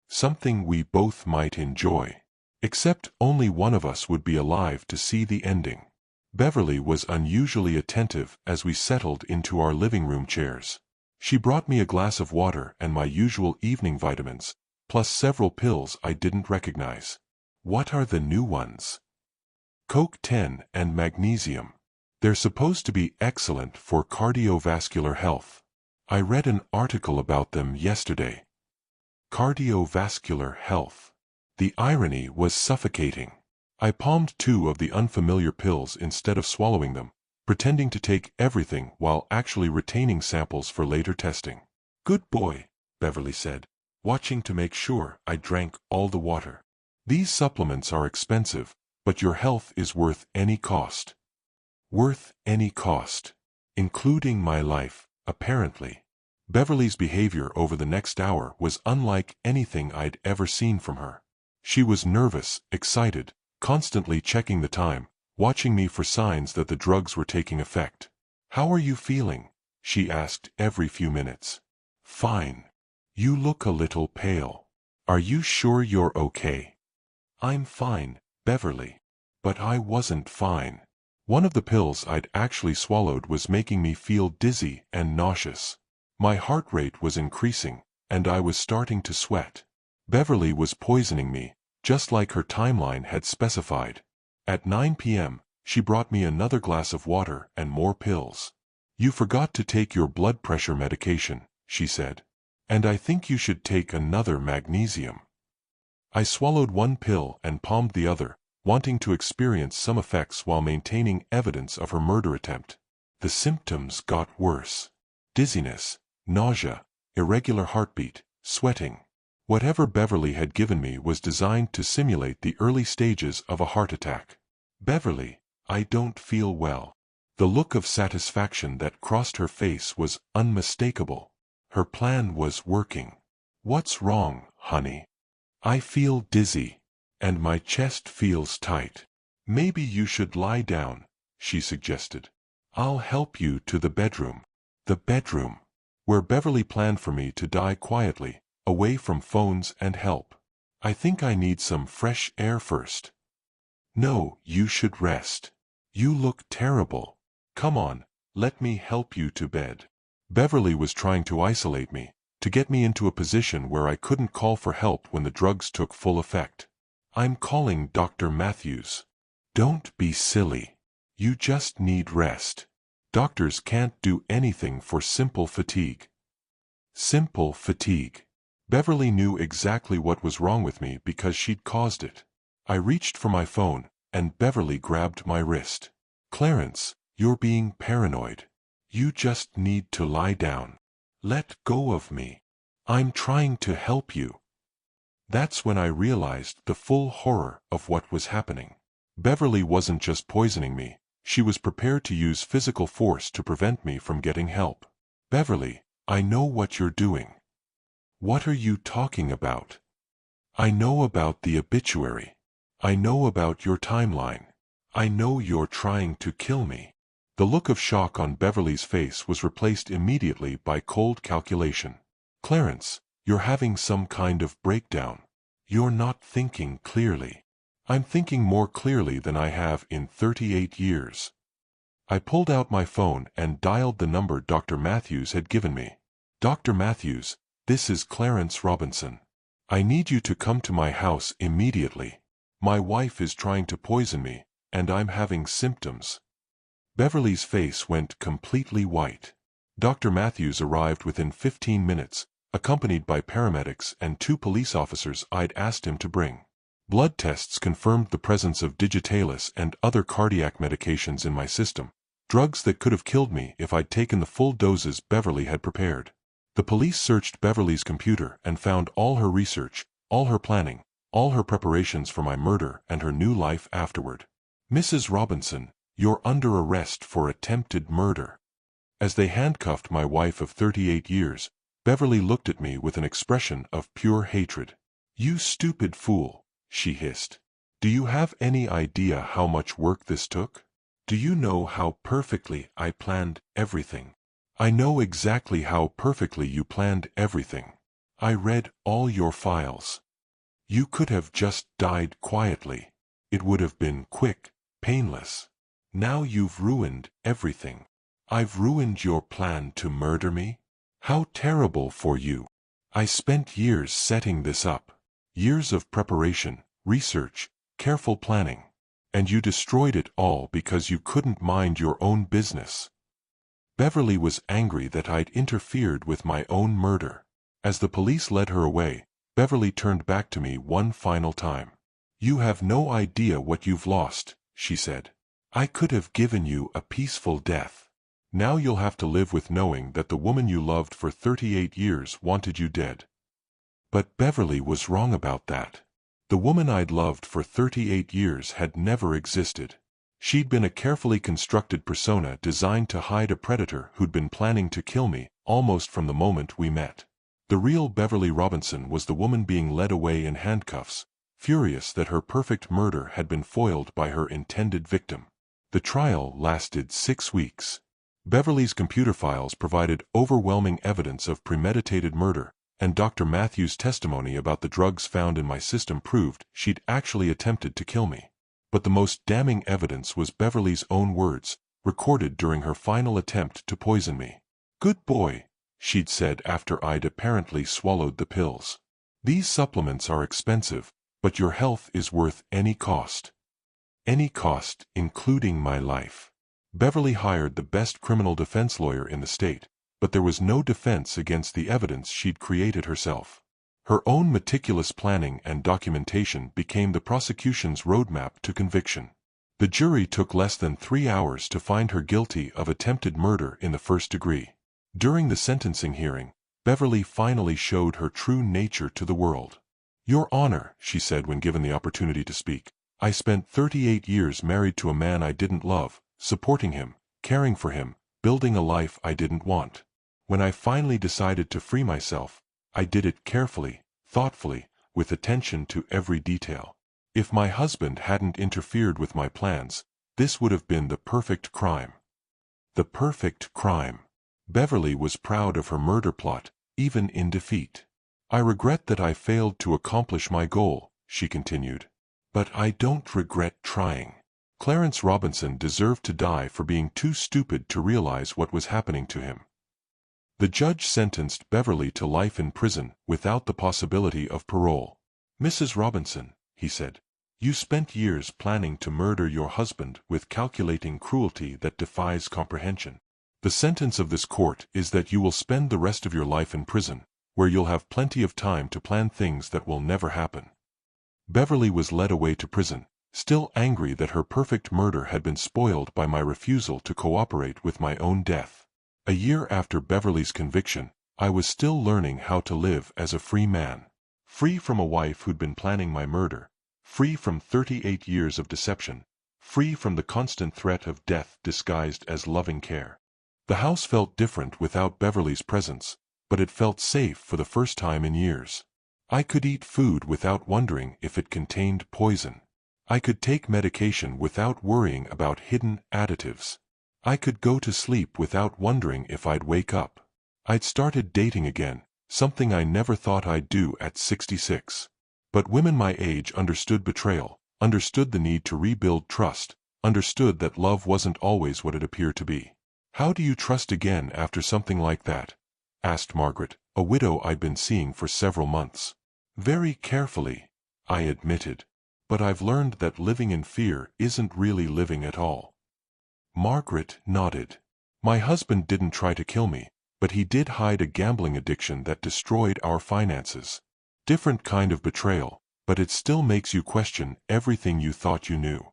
Something we both might enjoy. Except only one of us would be alive to see the ending. Beverly was unusually attentive as we settled into our living room chairs. She brought me a glass of water and my usual evening vitamins, plus several pills I didn't recognize. What are the new ones? CoQ10 and magnesium. They're supposed to be excellent for cardiovascular health. I read an article about them yesterday. Cardiovascular health. The irony was suffocating. I palmed 2 of the unfamiliar pills instead of swallowing them, pretending to take everything while actually retaining samples for later testing. "Good boy," Beverly said, watching to make sure I drank all the water. "These supplements are expensive, but your health is worth any cost." Worth any cost. Including my life, apparently. Beverly's behavior over the next hour was unlike anything I'd ever seen from her. She was nervous, excited, constantly checking the time, watching me for signs that the drugs were taking effect. "How are you feeling?" she asked every few minutes. Fine. You look a little pale. Are you sure you're okay? I'm fine, Beverly. But I wasn't fine. One of the pills I'd actually swallowed was making me feel dizzy and nauseous. My heart rate was increasing, and I was starting to sweat. Beverly was poisoning me, just like her timeline had specified. At 9 p.m., she brought me another glass of water and more pills. You forgot to take your blood pressure medication, she said. And I think you should take another magnesium. I swallowed one pill and palmed the other, wanting to experience some effects while maintaining evidence of her murder attempt. The symptoms got worse. Dizziness, nausea, irregular heartbeat, sweating. Whatever Beverly had given me was designed to simulate the early stages of a heart attack. Beverly, I don't feel well. The look of satisfaction that crossed her face was unmistakable. Her plan was working. What's wrong, honey? I feel dizzy, and my chest feels tight. Maybe you should lie down, she suggested. I'll help you to the bedroom. The bedroom, where Beverly planned for me to die quietly, away from phones and help. I think I need some fresh air first. No, you should rest. You look terrible. Come on, let me help you to bed. Beverly was trying to isolate me, to get me into a position where I couldn't call for help when the drugs took full effect. I'm calling Dr. Matthews. Don't be silly. You just need rest. Doctors can't do anything for simple fatigue. Simple fatigue. Beverly knew exactly what was wrong with me because she'd caused it. I reached for my phone, and Beverly grabbed my wrist. Clarence, you're being paranoid. You just need to lie down. Let go of me. I'm trying to help you. That's when I realized the full horror of what was happening. Beverly wasn't just poisoning me, she was prepared to use physical force to prevent me from getting help. Beverly, I know what you're doing. What are you talking about? I know about the obituary. I know about your timeline. I know you're trying to kill me. The look of shock on Beverly's face was replaced immediately by cold calculation. Clarence, you're having some kind of breakdown. You're not thinking clearly. I'm thinking more clearly than I have in 38 years. I pulled out my phone and dialed the number Dr. Matthews had given me. Dr. Matthews, this is Clarence Robinson. I need you to come to my house immediately. My wife is trying to poison me, and I'm having symptoms. Beverly's face went completely white. Dr. Matthews arrived within 15 minutes, accompanied by paramedics and 2 police officers I'd asked him to bring. Blood tests confirmed the presence of digitalis and other cardiac medications in my system, drugs that could have killed me if I'd taken the full doses Beverly had prepared. The police searched Beverly's computer and found all her research, all her planning, all her preparations for my murder and her new life afterward. Mrs. Robinson, you're under arrest for attempted murder. As they handcuffed my wife of 38 years, Beverly looked at me with an expression of pure hatred. You stupid fool, she hissed. Do you have any idea how much work this took? Do you know how perfectly I planned everything? I know exactly how perfectly you planned everything. I read all your files. You could have just died quietly. It would have been quick, painless. Now you've ruined everything. I've ruined your plan to murder me? How terrible for you. I spent years setting this up. Years of preparation, research, careful planning. And you destroyed it all because you couldn't mind your own business. Beverly was angry that I'd interfered with my own murder. As the police led her away, Beverly turned back to me one final time. You have no idea what you've lost, she said. I could have given you a peaceful death. Now you'll have to live with knowing that the woman you loved for 38 years wanted you dead. But Beverly was wrong about that. The woman I'd loved for 38 years had never existed. She'd been a carefully constructed persona designed to hide a predator who'd been planning to kill me almost from the moment we met. The real Beverly Robinson was the woman being led away in handcuffs, furious that her perfect murder had been foiled by her intended victim. The trial lasted 6 weeks. Beverly's computer files provided overwhelming evidence of premeditated murder, and Dr. Matthews' testimony about the drugs found in my system proved she'd actually attempted to kill me. But the most damning evidence was Beverly's own words, recorded during her final attempt to poison me. "Good boy," she'd said after I'd apparently swallowed the pills. "These supplements are expensive, but your health is worth any cost. Any cost, including my life." Beverly hired the best criminal defense lawyer in the state, but there was no defense against the evidence she'd created herself. Her own meticulous planning and documentation became the prosecution's roadmap to conviction. The jury took less than 3 hours to find her guilty of attempted murder in the first degree. During the sentencing hearing, Beverly finally showed her true nature to the world. "Your Honor," she said when given the opportunity to speak, "I spent 38 years married to a man I didn't love, supporting him, caring for him, building a life I didn't want. When I finally decided to free myself, I did it carefully, thoughtfully, with attention to every detail. If my husband hadn't interfered with my plans, this would have been the perfect crime." The perfect crime. Beverly was proud of her murder plot, even in defeat. "I regret that I failed to accomplish my goal," she continued. "But I don't regret trying." Clarence Robinson deserved to die for being too stupid to realize what was happening to him. The judge sentenced Beverly to life in prison without the possibility of parole. "Mrs. Robinson," he said, "you spent years planning to murder your husband with calculating cruelty that defies comprehension. The sentence of this court is that you will spend the rest of your life in prison, where you'll have plenty of time to plan things that will never happen." Beverly was led away to prison, still angry that her perfect murder had been spoiled by my refusal to cooperate with my own death. A year after Beverly's conviction, I was still learning how to live as a free man. Free from a wife who'd been planning my murder, free from 38 years of deception, free from the constant threat of death disguised as loving care. The house felt different without Beverly's presence, but it felt safe for the first time in years. I could eat food without wondering if it contained poison. I could take medication without worrying about hidden additives. I could go to sleep without wondering if I'd wake up. I'd started dating again, something I never thought I'd do at 66. But women my age understood betrayal, understood the need to rebuild trust, understood that love wasn't always what it appeared to be. "How do you trust again after something like that?" asked Margaret, a widow I'd been seeing for several months. "Very carefully," I admitted. "But I've learned that living in fear isn't really living at all." Margaret nodded. "My husband didn't try to kill me, but he did hide a gambling addiction that destroyed our finances. Different kind of betrayal, but it still makes you question everything you thought you knew.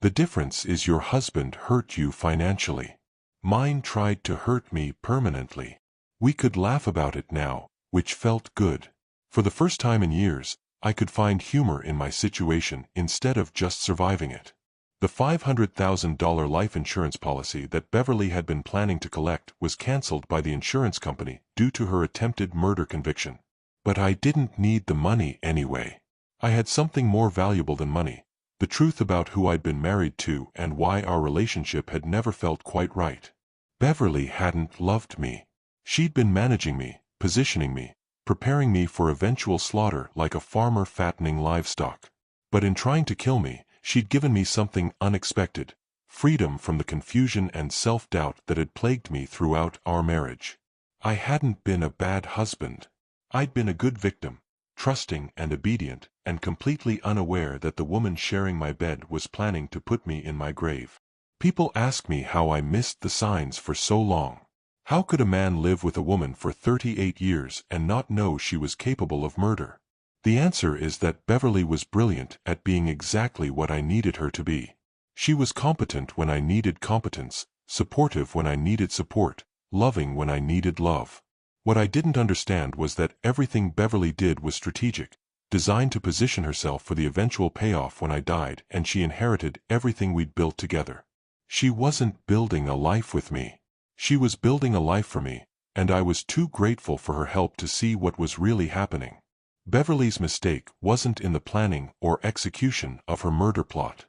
The difference is your husband hurt you financially. Mine tried to hurt me permanently." We could laugh about it now, which felt good. For the first time in years, I could find humor in my situation instead of just surviving it. The $500,000 life insurance policy that Beverly had been planning to collect was canceled by the insurance company due to her attempted murder conviction. But I didn't need the money anyway. I had something more valuable than money: the truth about who I'd been married to and why our relationship had never felt quite right. Beverly hadn't loved me. She'd been managing me, positioning me, preparing me for eventual slaughter like a farmer fattening livestock. But in trying to kill me, she'd given me something unexpected: freedom from the confusion and self-doubt that had plagued me throughout our marriage. I hadn't been a bad husband. I'd been a good victim, trusting and obedient, and completely unaware that the woman sharing my bed was planning to put me in my grave. People ask me how I missed the signs for so long. How could a man live with a woman for 38 years and not know she was capable of murder? The answer is that Beverly was brilliant at being exactly what I needed her to be. She was competent when I needed competence, supportive when I needed support, loving when I needed love. What I didn't understand was that everything Beverly did was strategic, designed to position herself for the eventual payoff when I died and she inherited everything we'd built together. She wasn't building a life with me. She was building a life for me, and I was too grateful for her help to see what was really happening. Beverly's mistake wasn't in the planning or execution of her murder plot.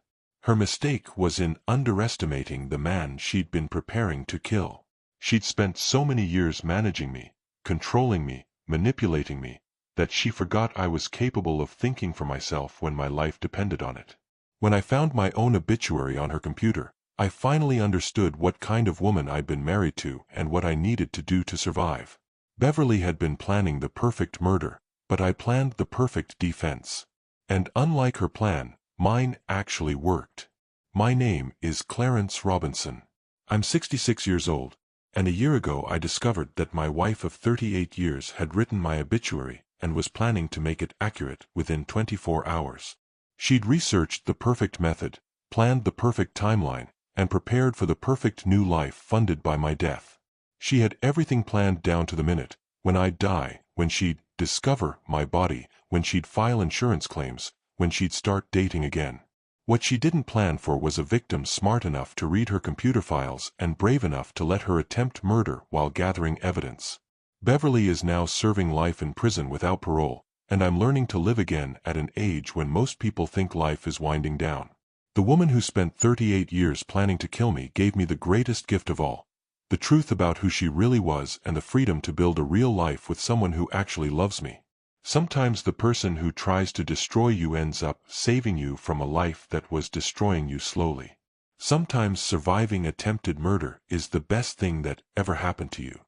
Her mistake was in underestimating the man she'd been preparing to kill. She'd spent so many years managing me, controlling me, manipulating me, that she forgot I was capable of thinking for myself when my life depended on it. When I found my own obituary on her computer, I finally understood what kind of woman I'd been married to and what I needed to do to survive. Beverly had been planning the perfect murder, but I planned the perfect defense. And unlike her plan, mine actually worked. My name is Clarence Robinson. I'm 66 years old, and a year ago I discovered that my wife of 38 years had written my obituary and was planning to make it accurate within 24 hours. She'd researched the perfect method, planned the perfect timeline, and prepared for the perfect new life funded by my death. She had everything planned down to the minute: when I'd die, when she'd discover my body, when she'd file insurance claims, when she'd start dating again. What she didn't plan for was a victim smart enough to read her computer files and brave enough to let her attempt murder while gathering evidence. Beverly is now serving life in prison without parole, and I'm learning to live again at an age when most people think life is winding down. The woman who spent 38 years planning to kill me gave me the greatest gift of all: the truth about who she really was and the freedom to build a real life with someone who actually loves me. Sometimes the person who tries to destroy you ends up saving you from a life that was destroying you slowly. Sometimes surviving attempted murder is the best thing that ever happened to you.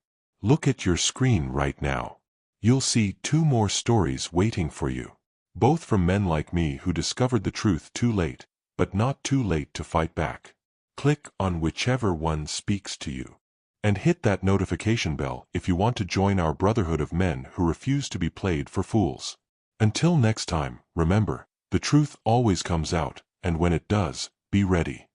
Look at your screen right now. You'll see 2 more stories waiting for you. Both from men like me who discovered the truth too late, but not too late to fight back. Click on whichever one speaks to you. And hit that notification bell if you want to join our brotherhood of men who refuse to be played for fools. Until next time, remember, the truth always comes out, and when it does, be ready.